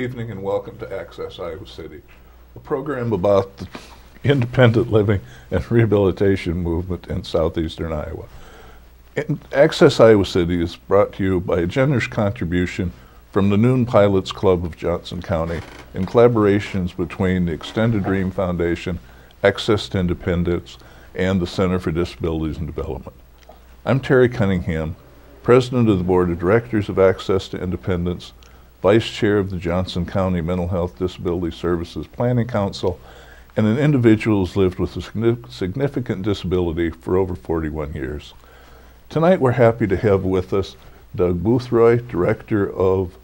evening and welcome to Access Iowa City, a program about the independent living and rehabilitation movement in southeastern Iowa. Access Iowa City is brought to you by a generous contribution from the Noon Pilots Club of Johnson County in collaborations between the Extended Dream Foundation, Access to Independence, and the Center for Disabilities and Development. I'm Terry Cunningham, President of the Board of Directors of Access to Independence, Vice Chair of the Johnson County Mental Health Disability Services Planning Council, and an individual who's lived with a significant disability for over 41 years. Tonight we're happy to have with us Doug Boothroyd, Director of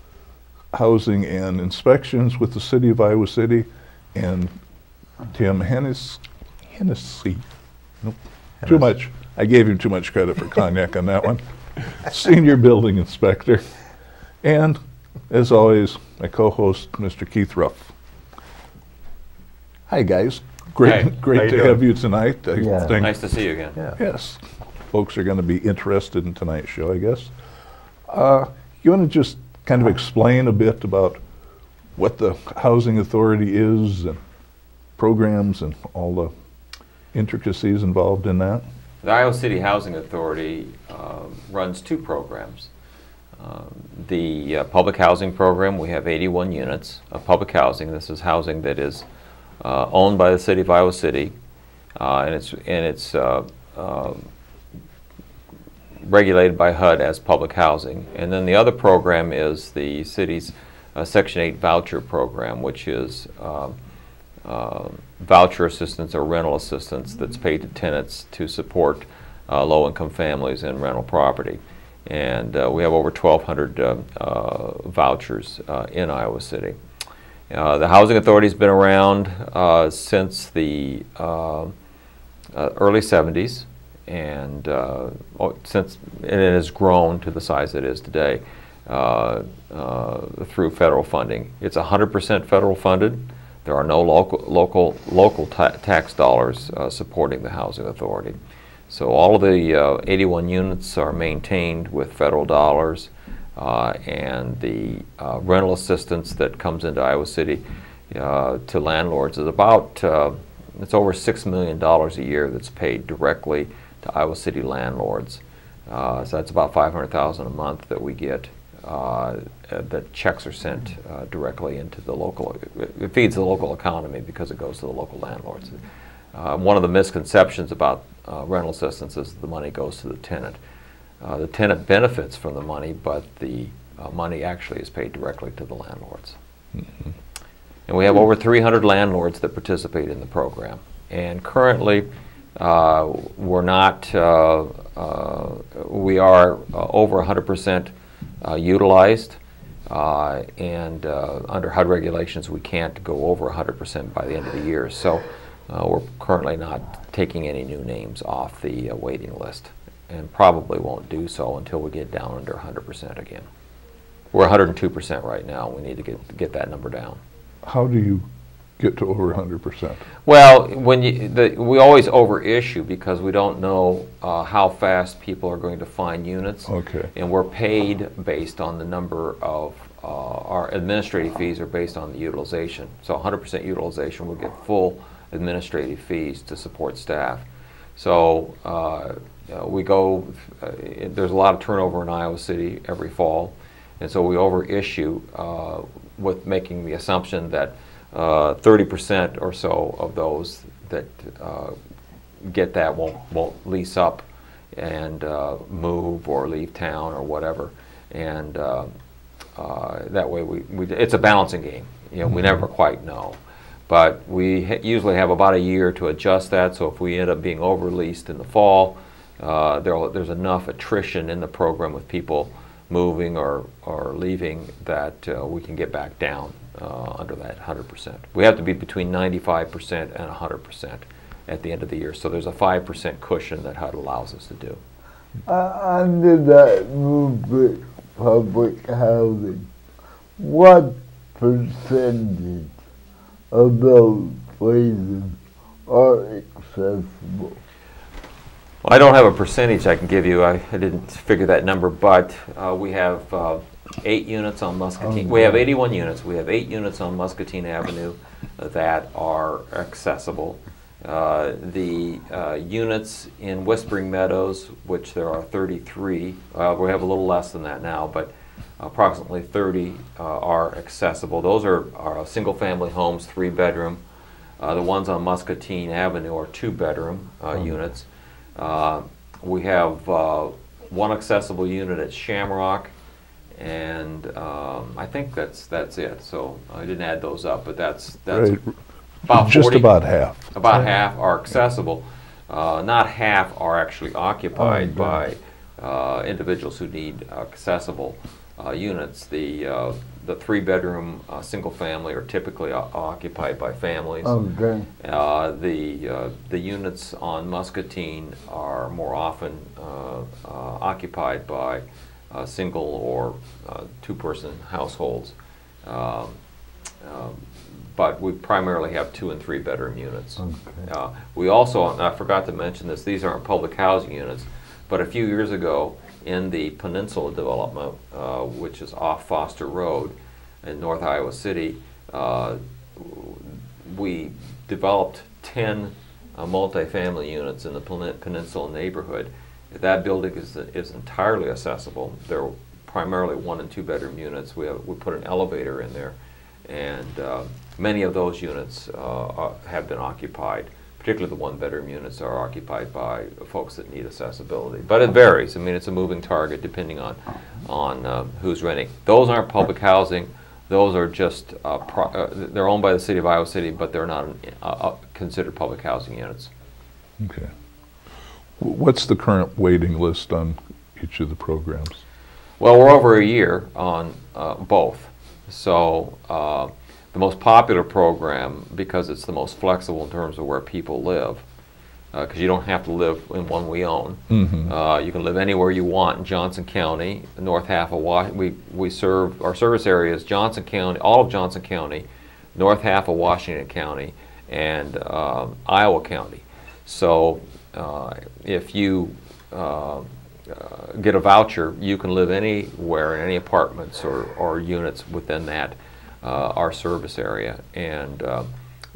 Housing and Inspections with the City of Iowa City, and Tim Hennessy. Nope, too much. I gave him too much credit for cognac on that one. Senior Building Inspector. And, as always, my co-host, Mr. Keith Ruff. Hi, guys. Great to have you tonight. Yeah. Nice to see you again. Yeah. Yes. Folks are going to be interested in tonight's show, I guess. You want to just kind of explain a bit about what the Housing Authority is and programs and all the intricacies involved in that? The Iowa City Housing Authority runs two programs. The public housing program, we have 81 units of public housing. This is housing that is owned by the City of Iowa City, and it's regulated by HUD as public housing. And then the other program is the city's Section 8 voucher program, which is voucher assistance or rental assistance that's paid to tenants to support low-income families in rental property. And we have over 1,200 vouchers in Iowa City. The Housing Authority has been around since the early 70s, and it has grown to the size it is today through federal funding. It's 100% federal funded. There are no local tax dollars supporting the Housing Authority. So all of the 81 units are maintained with federal dollars, and the rental assistance that comes into Iowa City to landlords is about, it's over $6 million a year that's paid directly to Iowa City landlords. So that's about $500,000 a month that we get. That checks are sent directly into the local, it feeds the local economy because it goes to the local landlords. One of the misconceptions about rental assistance is the money goes to the tenant. The tenant benefits from the money, but the money actually is paid directly to the landlords. Mm-hmm. And we have over 300 landlords that participate in the program. And currently, we're not, we are over 100% utilized, and under HUD regulations we can't go over 100% by the end of the year. So we're currently not taking any new names off the waiting list, and probably won't do so until we get down under 100% again. We're 102% right now. We need to get that number down. How do you get to over 100%? Well, when we always overissue because we don't know how fast people are going to find units. Okay. And we're paid based on the number of our administrative fees are based on the utilization. So 100% utilization will get full administrative fees to support staff. So we go, there's a lot of turnover in Iowa City every fall, and so we overissue with making the assumption that 30% or so of those that get that won't lease up and move or leave town or whatever, and that way it's a balancing game. You know, we never quite know, but we usually have about a year to adjust that. So if we end up being overleased in the fall, there's enough attrition in the program with people moving or leaving that we can get back down under that 100%. We have to be between 95% and 100% at the end of the year. So there's a 5% cushion that HUD allows us to do. Under that movement, public housing, what percentage of those places are accessible? Well, I don't have a percentage I can give you. I didn't figure that number, but we have 8 units on Muscatine. We have 81 units. We have 8 units on Muscatine Avenue that are accessible. The units in Whispering Meadows, which there are 33, we have a little less than that now, but approximately 30 are accessible. Those are single-family homes, 3-bedroom. The ones on Muscatine Avenue are 2-bedroom units. We have 1 accessible unit at Shamrock, and I think that's it. So I didn't add those up, but that's Right. about Just 40. about half. About half are accessible. Not half are actually occupied by individuals who need accessible units. The 3-bedroom single family are typically occupied by families. Okay. The units on Muscatine are more often occupied by single or 2-person households. But we primarily have 2- and 3-bedroom units. Okay. We also, and I forgot to mention this, these aren't public housing units, but a few years ago in the Peninsula development, which is off Foster Road in North Iowa City, we developed 10 multifamily units in the Peninsula neighborhood. That building is entirely accessible. They're primarily 1- and 2-bedroom units. We put an elevator in there, and many of those units have been occupied. Particularly the 1-bedroom units are occupied by folks that need accessibility. But it varies. I mean, it's a moving target depending on who's renting. Those aren't public housing. Those are just, they're owned by the city of Iowa City, but they're not considered public housing units. Okay. What's the current waiting list on each of the programs? Well, we're over a year on both. So the most popular program, because it's the most flexible in terms of where people live, because you don't have to live in one we own. Mm-hmm. You can live anywhere you want in Johnson County, the north half of Washington. We serve, our service area is Johnson County, all of Johnson County, north half of Washington County, and Iowa County. So if you get a voucher, you can live anywhere in any apartments or units within that our service area, and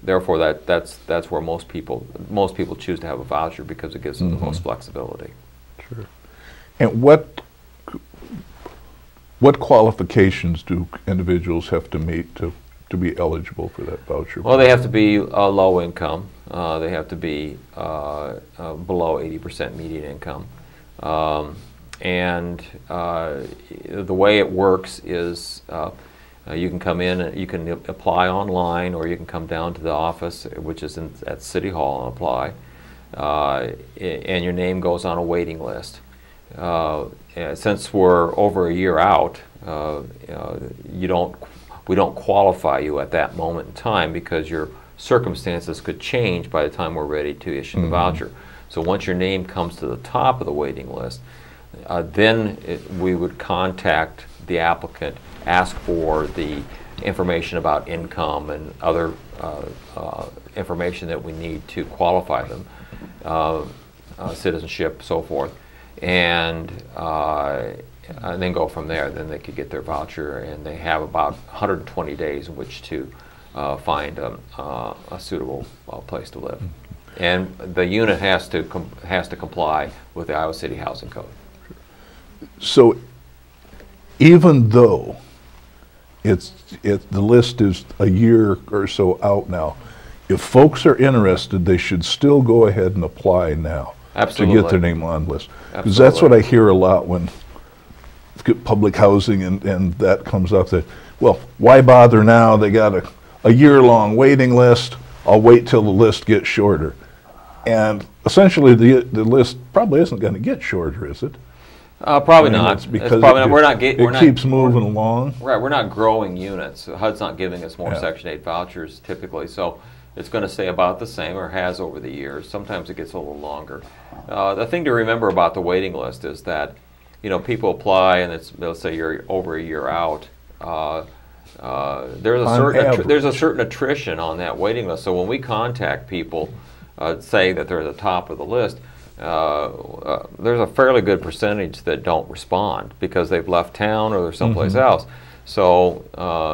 therefore that's where most people choose to have a voucher, because it gives them the most flexibility. Sure. And what qualifications do individuals have to meet to be eligible for that voucher? Well, they have to be low income. They have to be below 80% median income. And the way it works is you can come in, you can apply online, or you can come down to the office, which is at City Hall, and apply. And your name goes on a waiting list. Since we're over a year out, we don't qualify you at that moment in time, because your circumstances could change by the time we're ready to issue the voucher. So once your name comes to the top of the waiting list, then we would contact the applicant, ask for the information about income and other information that we need to qualify them, citizenship, so forth, and then go from there. Then they could get their voucher, and they have about 120 days in which to find a suitable place to live. And the unit has to comply with the Iowa City Housing Code. So even though the list is a year or so out now, if folks are interested, they should still go ahead and apply now. Absolutely. To get their name on the list. Because that's what I hear a lot when public housing and that comes up, that, well, why bother now? They got a year-long waiting list. I'll wait till the list gets shorter. And essentially the list probably isn't going to get shorter, is it? Probably not. It's because it's probably not. It keeps moving along. Right, we're not growing units. HUD's not giving us more Yeah. Section 8 vouchers typically, so it's going to stay about the same, or has over the years. Sometimes it gets a little longer. The thing to remember about the waiting list is that, people apply, and they'll say you're over a year out. There's a certain attrition on that waiting list. So when we contact people, say that they're at the top of the list, there's a fairly good percentage that don't respond because they've left town or they're someplace else. So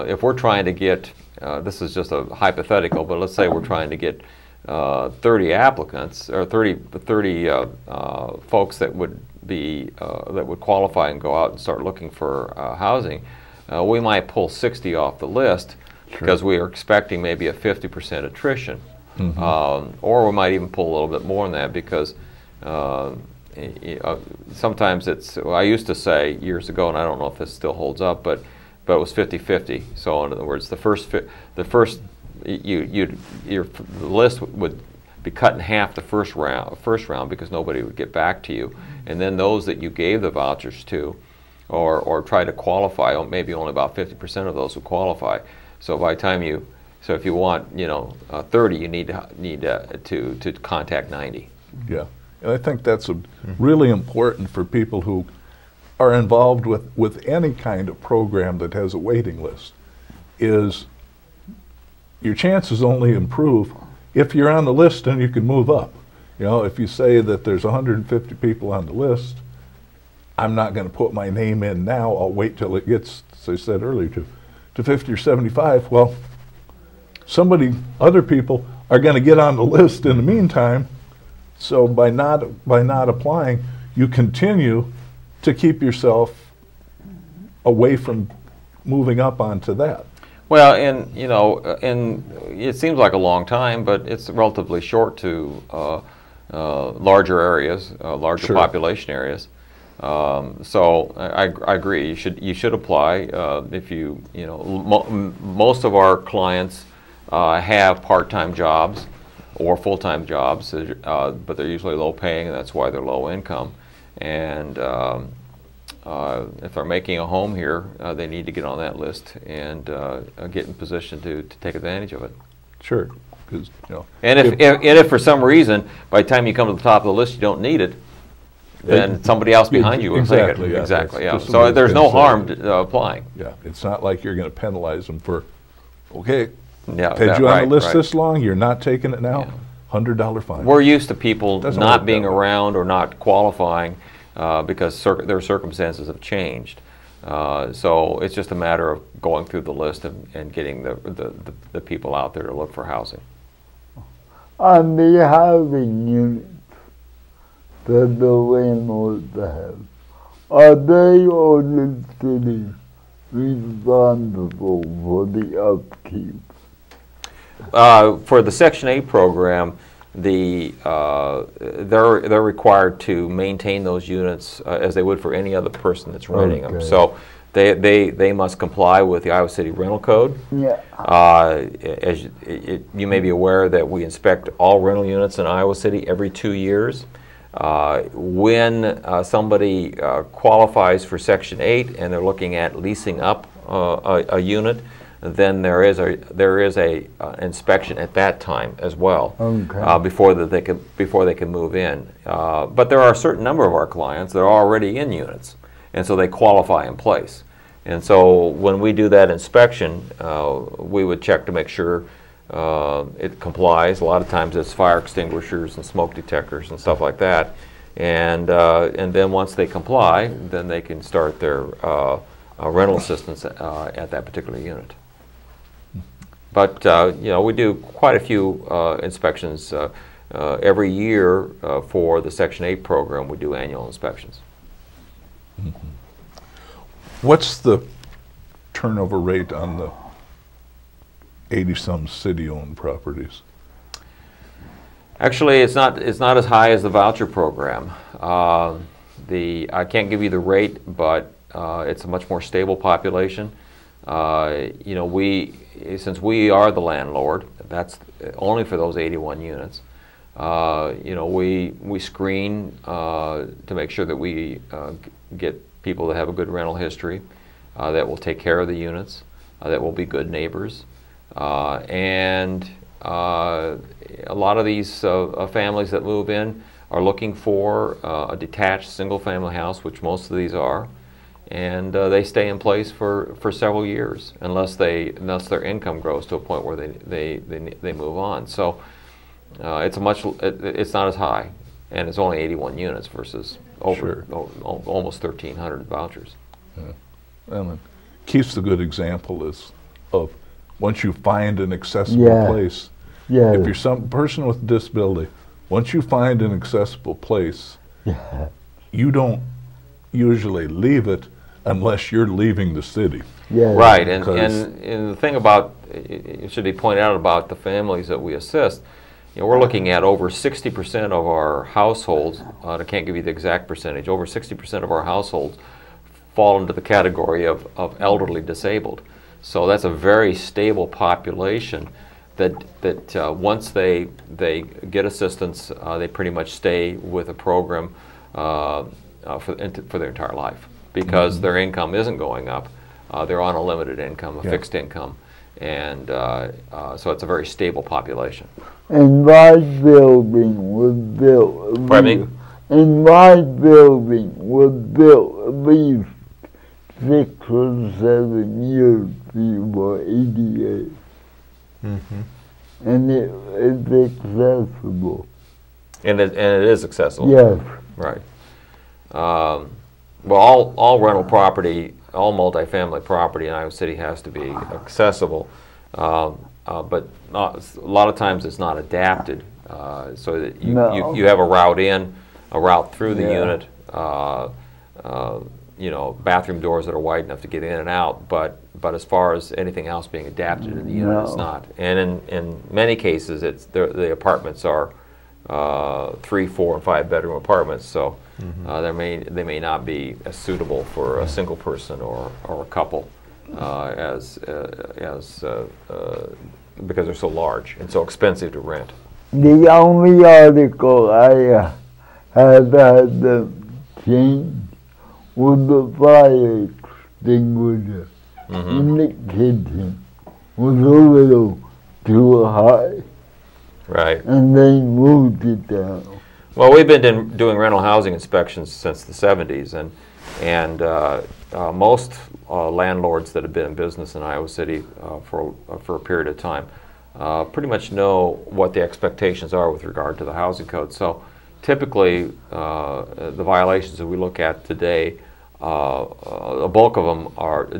if we're trying to get, this is just a hypothetical, but let's say we're trying to get 30 applicants or 30 folks that would be that would qualify and go out and start looking for housing, we might pull 60 off the list because we are expecting maybe a 50% attrition. Or we might even pull a little bit more than that because sometimes it's, I used to say years ago, and I don't know if this still holds up, but it was 50-50. So in other words, the list would be cut in half the first round because nobody would get back to you, and then those that you gave the vouchers to, or try to qualify, maybe only about 50% of those would qualify. So by the time you, so if you want, 30, you need to contact 90. Yeah, and I think that's really important for people who are involved with any kind of program that has a waiting list. Is your chances only improve if you're on the list and you can move up. If you say that there's 150 people on the list, I'm not going to put my name in now. I'll wait till it gets, as I said earlier, to 50 or 75. Well, other people are going to get on the list in the meantime. So by not applying, you continue to keep yourself away from moving up onto that. Well, and it seems like a long time, but it's relatively short to larger areas, larger population areas. So I agree. You should apply. If most of our clients have part-time jobs or full-time jobs, but they're usually low-paying, and that's why they're low income. And if they're making a home here, they need to get on that list and get in position to take advantage of it. Sure, because And if for some reason, by the time you come to the top of the list, you don't need it, then somebody else behind you will take it. Yeah, exactly. Yeah. So there's no harm to applying. Yeah, it's not like you're going to penalize them for, okay, Yeah, had you on the list this long, you're not taking it now, $100 fine. We're used to people Doesn't not work being that way. around or not qualifying because their circumstances have changed. So it's just a matter of going through the list and getting the people out there to look for housing. On the housing units that the landlords have, are they or the city responsible for the upkeep? For the Section 8 program, they're required to maintain those units as they would for any other person that's renting them. So they must comply with the Iowa City Rental Code. Yeah. As you may be aware that we inspect all rental units in Iowa City every 2 years. When somebody qualifies for Section 8 and they're looking at leasing up a unit, then there is a inspection at that time as well, before they can move in. But there are a certain number of our clients that are already in units, and so they qualify in place. And so when we do that inspection, we would check to make sure it complies. A lot of times it's fire extinguishers and smoke detectors and stuff like that. And then once they comply, then they can start their rental assistance at that particular unit. But we do quite a few inspections every year for the Section 8 program. We do annual inspections. What's the turnover rate on the 80-some city-owned properties? Actually, it's not as high as the voucher program. I can't give you the rate, but it's a much more stable population. Since we are the landlord, that's only for those 81 units. We screen to make sure that we get people that have a good rental history, that will take care of the units, that will be good neighbors, and a lot of these families that move in are looking for a detached single-family house, which most of these are. And they stay in place for several years unless their income grows to a point where they move on. So it's not as high. and it's only 81 units versus over Sure. almost 1,300 vouchers. And Keith's a good example of once you find an accessible Yeah. place, Yeah. if you're some person with a disability, once you find an accessible place, Yeah. you don't usually leave it unless you're leaving the city. Yeah. Right, and Because- the thing about, it should be pointed out about the families that we assist, we're looking at over 60% of our households, I can't give you the exact percentage, over 60% of our households fall into the category of elderly disabled. So that's a very stable population that once they get assistance, they pretty much stay with a program for their entire life, because their income isn't going up. They're on a limited income, a Yeah. fixed income, and so it's a very stable population. And my building was built. Pardon me? And my building was built at least 6 or 7 years before ADA. And it's accessible. And it is accessible. Yes. Right. Well, all rental property, all multifamily property in Iowa City has to be accessible, but a lot of times it's not adapted, so that No. you have a route in, a route through the Yeah. unit, bathroom doors that are wide enough to get in and out, but as far as anything else being adapted to the unit, it's No. not. And in many cases, the apartments are 3, 4, and 5 bedroom apartments, so they may not be as suitable for a single person or a couple because they're so large and so expensive to rent. The only article I had them change was the fire extinguisher in the kitchen was a little too high, Right. and they moved it down. Well, we've been doing rental housing inspections since the 70s, and most landlords that have been in business in Iowa City for a period of time pretty much know what the expectations are with regard to the housing code. So typically, the violations that we look at today, a bulk of them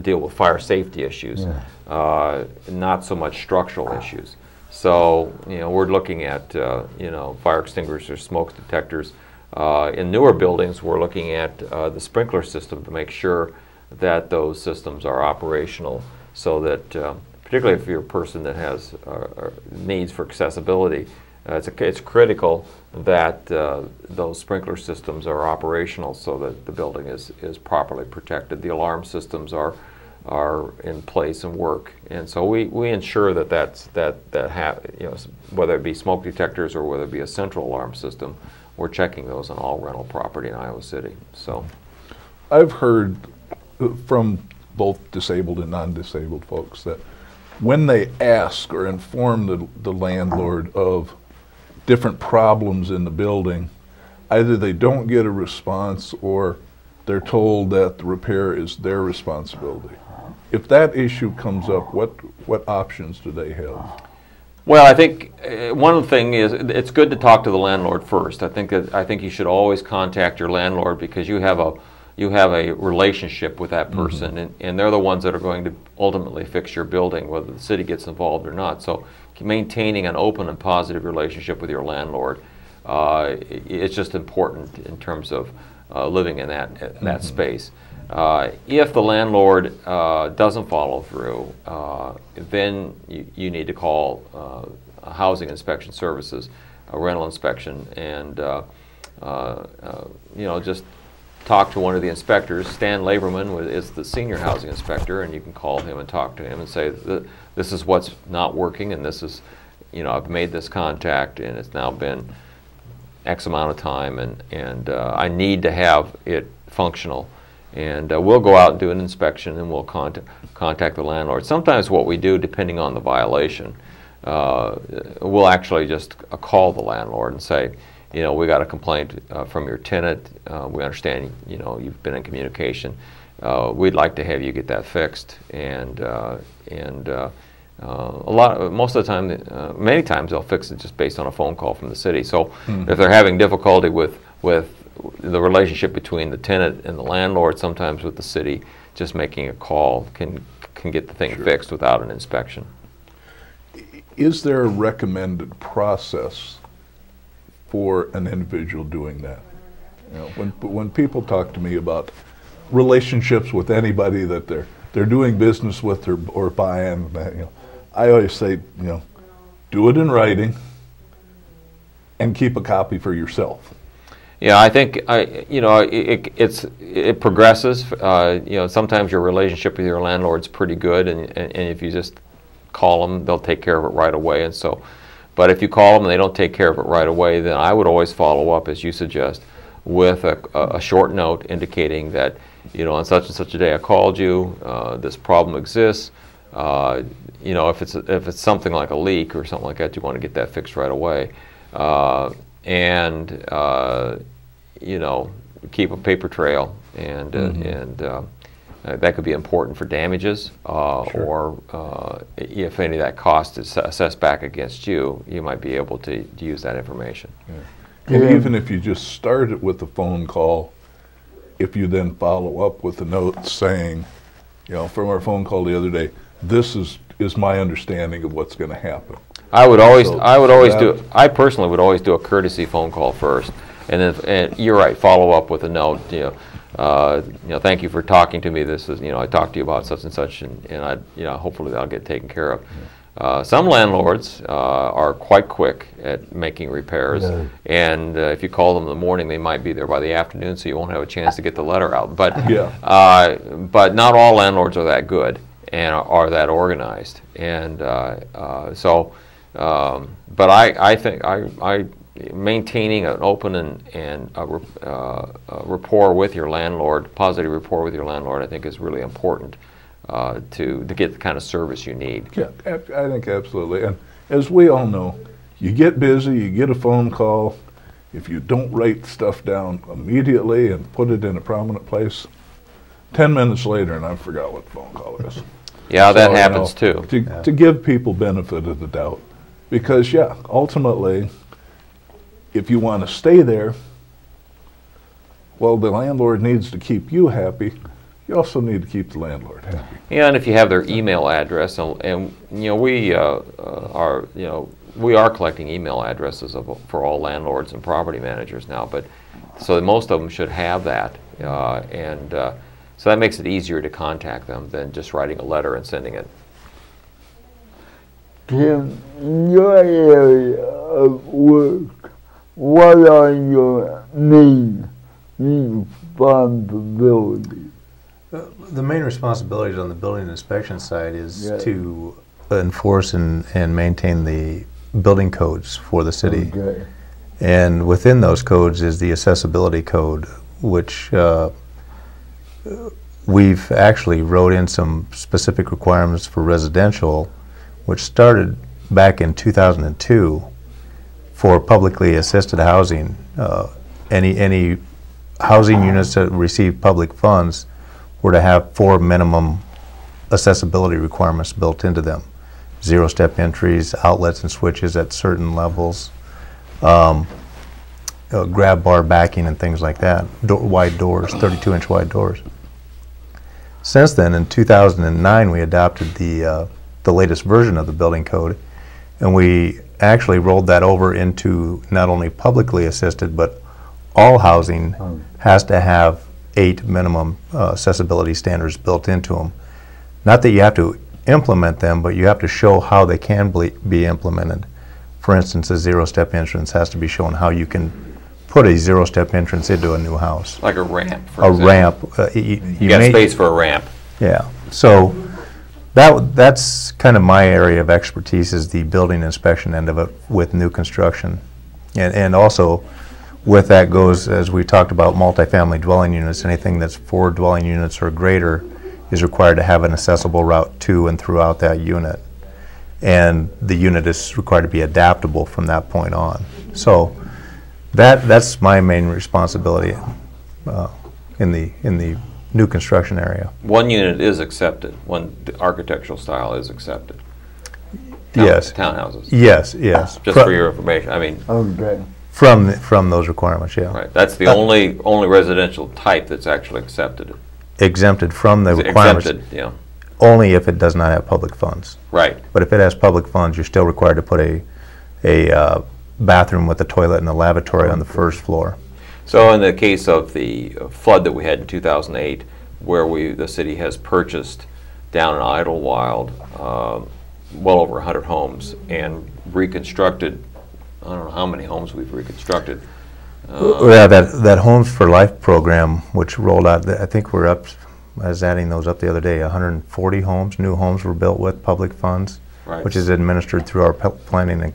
deal with fire safety issues, not so much structural issues. So, we're looking at, fire extinguishers, smoke detectors. In newer buildings, we're looking at the sprinkler system to make sure that those systems are operational, so that, particularly if you're a person that has needs for accessibility, it's critical that those sprinkler systems are operational so that the building is properly protected. The alarm systems are in place and work, and so we ensure whether it be smoke detectors or whether it be a central alarm system, we're checking those on all rental property in Iowa City. So I've heard from both disabled and non-disabled folks that when they ask or inform the landlord of different problems in the building, either they don't get a response or they're told that the repair is their responsibility. If that issue comes up, what options do they have? well, I think one thing is it's good to talk to the landlord first. I think you should always contact your landlord, because you have a relationship with that person, and they're the ones that are going to ultimately fix your building, whether the city gets involved or not. So maintaining an open and positive relationship with your landlord, it's just important in terms of living in that space. If the landlord doesn't follow through, then you need to call housing inspection services, a rental inspection, and just talk to one of the inspectors. Stan Laberman is the senior housing inspector, and you can call him and talk to him and say, this is what's not working, and this is, I've made this contact, and it's now been X amount of time, and I need to have it functional. And we'll go out and do an inspection, and we'll contact the landlord. Sometimes what we do, depending on the violation, we'll actually just call the landlord and say, we got a complaint from your tenant. We understand, you've been in communication. We'd like to have you get that fixed, and Most of the time, many times they'll fix it just based on a phone call from the city. So if they're having difficulty with the relationship between the tenant and the landlord, sometimes with the city, just making a call can get the thing fixed without an inspection. Is there a recommended process for an individual doing that? You know, when people talk to me about relationships with anybody that they're doing business with or buying, you know, I always say, you know, do it in writing and keep a copy for yourself. Yeah, I think you know, it progresses. You know, sometimes your relationship with your landlord's pretty good, and if you just call them, they'll take care of it right away. And so, but if you call them and they don't take care of it right away, then I would always follow up, as you suggest, with a short note indicating that, you know, on such and such a day I called you. This problem exists. You know, if it's something like a leak or something like that, you want to get that fixed right away. You know, keep a paper trail, and that could be important for damages, or if any of that cost is assessed back against you, you might be able to use that information. Yeah. And even if you just start it with a phone call, if you then follow up with a note saying, you know, from our phone call the other day, this is my understanding of what's going to happen. I personally would always do a courtesy phone call first, and you're right, follow up with a note. You know, thank you for talking to me. This is, you know, I talked to you about such and such, and I, you know, hopefully that'll get taken care of. Some landlords are quite quick at making repairs, and if you call them in the morning, they might be there by the afternoon, so you won't have a chance to get the letter out. But but not all landlords are that good and are that organized, and but I think maintaining an open and rapport with your landlord, positive rapport with your landlord, I think is really important to get the kind of service you need. Yeah, I think absolutely. And as we all know, you get busy, you get a phone call. If you don't write stuff down immediately and put it in a prominent place, 10 minutes later and I forgot what the phone call is. Yeah, that happens too. To give people benefit of the doubt. Because, yeah, ultimately, if you want to stay there, well, the landlord needs to keep you happy. You also need to keep the landlord happy. Yeah, and if you have their email address, and you know, we are collecting email addresses for all landlords and property managers now, but so most of them should have that, so that makes it easier to contact them than just writing a letter and sending it. Tim, in your area of work, what are your main responsibilities? The main responsibilities on the building inspection side is to enforce and maintain the building codes for the city. Okay. And within those codes is the accessibility code, which we've actually wrote in some specific requirements for residential, which started back in 2002 for publicly assisted housing. Any housing units that receive public funds were to have 4 minimum accessibility requirements built into them. 0-step entries, outlets and switches at certain levels, grab bar backing and things like that, wide doors, 32-inch wide doors. Since then, in 2009, we adopted the latest version of the building code, and we actually rolled that over into not only publicly assisted, but all housing has to have 8 minimum accessibility standards built into them. Not that you have to implement them, but you have to show how they can be implemented. For instance, a 0-step entrance has to be shown how you can put a 0-step entrance into a new house. Like a ramp, for example. Ramp. You got space for a ramp. Yeah. So that's kind of my area of expertise, is the building inspection end of it with new construction. And also with that goes, as we talked about, multifamily dwelling units. Anything that's 4 dwelling units or greater is required to have an accessible route to and throughout that unit. And the unit is required to be adaptable from that point on. So that's my main responsibility in the new construction area. One unit is accepted. One architectural style is accepted. Yes. Townhouses. Yes, yes. Just for your information. I mean, Okay. From those requirements, yeah. right. That's the only residential type that's actually accepted. Exempted from the requirements. Exempted, yeah. Only if it does not have public funds. Right. But if it has public funds, you're still required to put a bathroom with a toilet and a lavatory on the first floor. So in the case of the flood that we had in 2008, where the city has purchased down in Idlewild well over 100 homes and reconstructed, I don't know how many homes we've reconstructed. Yeah, that Homes for Life program, which rolled out, I think we're up, I was adding those up the other day, 140 homes, new homes were built with public funds, Right. which is administered through our planning and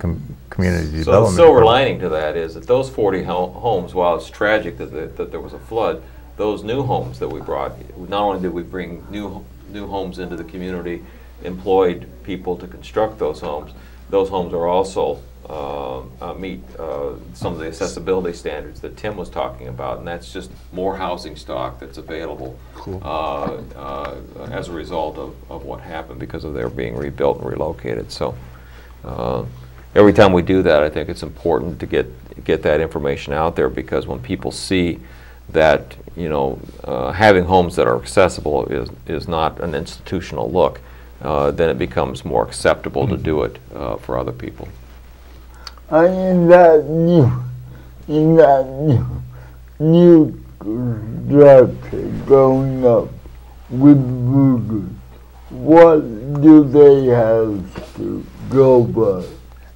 community So the development. silver lining to that is that those 40 homes, while it's tragic that there was a flood, those new homes that we brought, not only did we bring new homes into the community, employed people to construct those homes are also meet some of the accessibility standards that Tim was talking about, and that's just more housing stock that's available as a result of what happened because of their being rebuilt and relocated. So every time we do that, I think it's important to get that information out there, because when people see that, you know, having homes that are accessible is not an institutional look, then it becomes more acceptable to do it for other people. In that new structure going up with Bruegger's, what do they have to go by?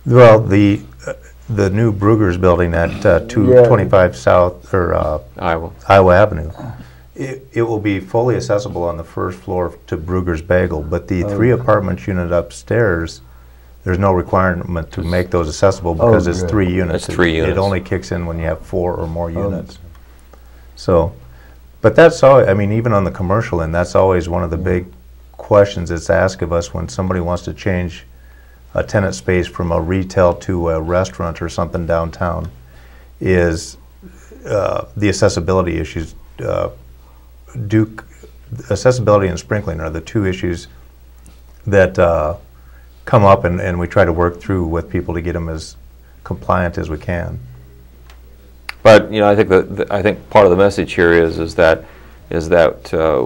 Well, the new Bruegger's building at 225 South, or Iowa. Iowa Avenue, it will be fully accessible on the first floor to Bruegger's Bagel, but the 3 apartment unit upstairs, there's no requirement to make those accessible because it's 3 units. It's 3 units. It only kicks in when you have 4 or more units. So, but that's all, I mean, even on the commercial end, that's always one of the big questions that's asked of us when somebody wants to change a tenant space from a retail to a restaurant or something downtown, is the accessibility issues. Accessibility and sprinkling are the 2 issues that come up, and we try to work through with people to get them as compliant as we can. But you know, I think part of the message here is that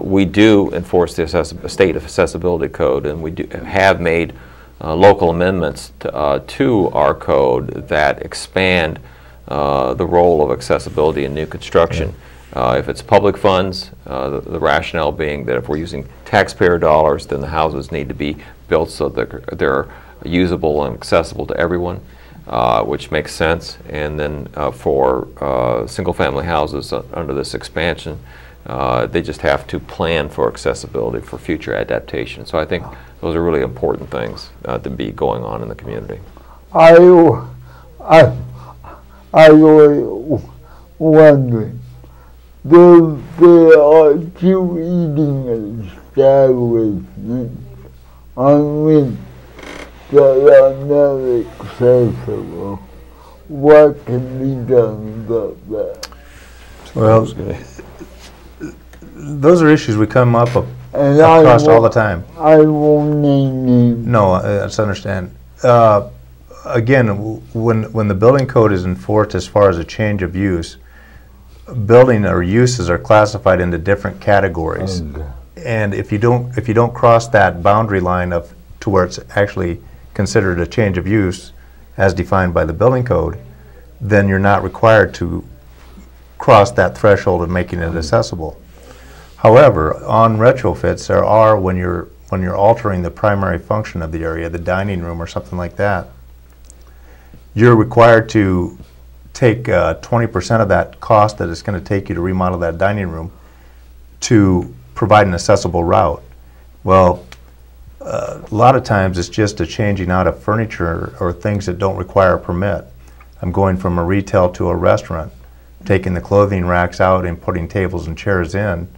we do enforce the state accessibility code, and we have made local amendments to our code that expand the role of accessibility in new construction. If it's public funds, the rationale being that if we're using taxpayer dollars, then the houses need to be built so that they're usable and accessible to everyone, which makes sense. And then for single-family houses under this expansion, they just have to plan for accessibility for future adaptation. So I think those are really important things to be going on in the community. I was wondering, there are 2 eating establishments on which that are not accessible. What can be done about that? Well, those are issues we come up And across all the time. I won't name names. No, that's understand. Again, when the building code is enforced as far as a change of use, building or uses are classified into different categories. Okay. And if you don't cross that boundary line to where it's actually considered a change of use as defined by the building code, then you're not required to cross that threshold of making it accessible. However, on retrofits, there are, when you're altering the primary function of the area, the dining room or something like that, you're required to take 20% of that cost that it's going to take you to remodel that dining room to provide an accessible route. Well, a lot of times it's just a changing out of furniture or things that don't require a permit. I'm going from a retail to a restaurant, taking the clothing racks out and putting tables and chairs in.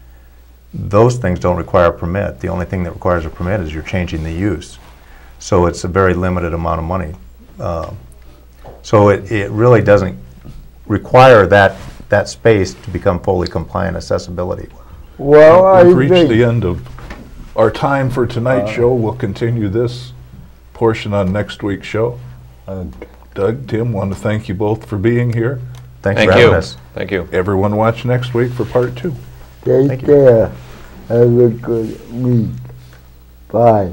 Those things don't require a permit. The only thing that requires a permit is you're changing the use. So it's a very limited amount of money. So it really doesn't require that space to become fully compliant accessibility. Well, We've reached the end of our time for tonight's show. We'll continue this portion on next week's show. Doug, Tim, want to thank you both for being here. Thanks Thank for you. having us. Thank you. Everyone watch next week for part 2. Take Thank you. care. Have a good week. Bye.